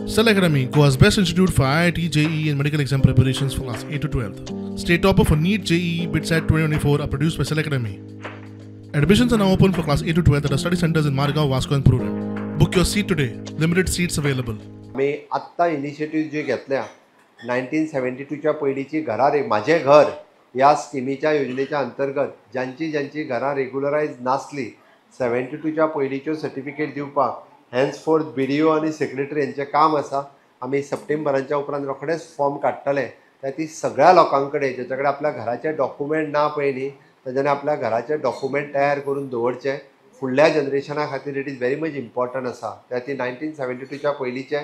Cell Academy, Goa's best institute for IIT, JEE and medical exam preparations for class 8 to 12th. State topper for NEET, JEE, BITSAT 2024 are produced by Cell Academy. Admissions are now open for class 8 to 12th at our study centers in Margao, Vasco and Purun. Book your seat today. Limited seats available. मी आत्ता initiative जे घेतल्या 1972च्या पयलींची घरां माझे घर या स्किमीच्या योजनेच्या अंतर्गत ज्यांची घरां रेग्युलरायज नासली 72च्या पयलींच्यो सर्टिफिकेट दिवपाक हेन्सफोर्थ BDO आनी सेक्रेटरी यांचें काम आसा. आमी सप्टेंबराच्या उपरांत रोखडेच फॉर्म काडटले. ती सगळ्या लोकां कडेन ज्याच्या कडेन आपल्या घराचे डॉक्युमेंट ना पळय न्ही ताच्यानी आपल्या घराचे डॉक्युमेंट तयार करून दवरचे. फुडल्या जनरेशना खातीर it is very much important आसा. ती 1972च्या पयलींचे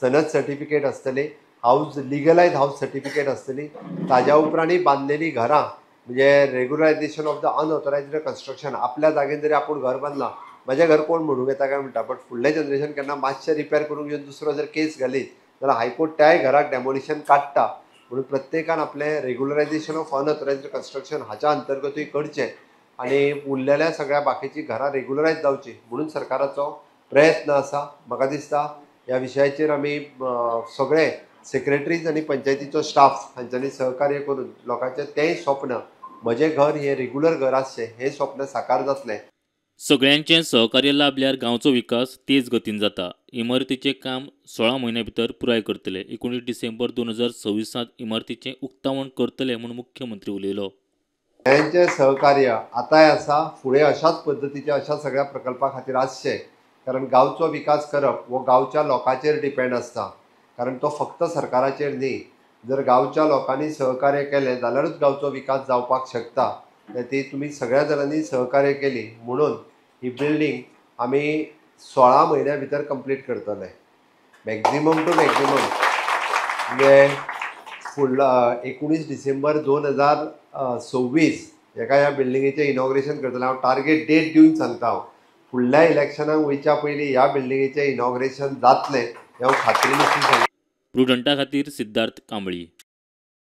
सनद सर्टिफिकेट आसतली, हाऊस लिगलायज हाऊस सर्टिफिकेट आसतली. ताज्या उपरांतय बांदलेली घरां म्हणजे regularisation of the unauthorised construction. आपल्या जागेन जरी आपूण घर बांदलां, म्हजें घर कोण म्हणूंक येता काय म्हणटा, बट फुडलें जनरेशन केन्ना मातशें रिपेर करून घेवन दुसरो जर केस घालीत जाल्यार हायकोर्ट त्याय घराक डेमोलिशन काडटा. म्हणून प्रत्येकान आपलें रेग्युलरायझेशन ऑफ अनऑथरायज्ड कन्स्ट्रक्शन हाच्या अंतर्गतूय करचें आनी उरलेल्या सगळ्या बाकीची घरां रेग्युलरायज जावची म्हणून सरकाराचो प्रयत्न आसा. म्हाका दिसता ह्या विशयाचेर आमी सगळे सेक्रेटरीज आनी पंचायतीचो स्टाफ हांच्यांनी सहकार्य करून लोकांचें तेंय स्वप्न म्हजें घर हें रेग्युलर घर आसचें हें स्वप्न साकार जातलें. सगळ्यांचें सहकार्य लाभल्यार गांवचो विकास तेज गतीन जाता. इमारतीचें काम 16 म्हयन्यां भितर पुराय करतले. 19 डिसेंबर 2026 इमारतीचें उक्तावण करतले म्हूण मुख्यमंत्री उलयलो. सगळ्यांचें सहकार्य आतांय आसा, फुडें अशाच पद्दतीचे अशा सगळ्या प्रकल्पा खातीर आसचें. कारण गांवचो विकास करप हो गांवच्या लोकांचेर डिपेंड आसता. कारण तो फक्त सरकाराचेर न्ही. जर गांवच्या लोकांनी सहकार्य केलें जाल्यारूच गांवचो विकास जावपाक शकता. ती तुमी सगळ्या जाणांनी सहकार्य केली म्हणून ही बिल्डींग आमी 16 म्हयन्या भितर कंप्लीट करतले. मॅक्झिमम टू मॅक्झिमम म्हणजे फुडला 19 डिसेंबर 2026 हेका ह्या बिल्डिंगेचें इनॉग्रेशन करतले. हांव टार्गेट डेट दिवन सांगता. हांव फुडल्या इलेक्शनाक वयच्या पयलीं ह्या बिल्डिंगेचें इनॉग्रेशन जातलें हें हांव खात्रीन सांगता. प्रुडंटा खातीर सिद्धार्थ कांबळी.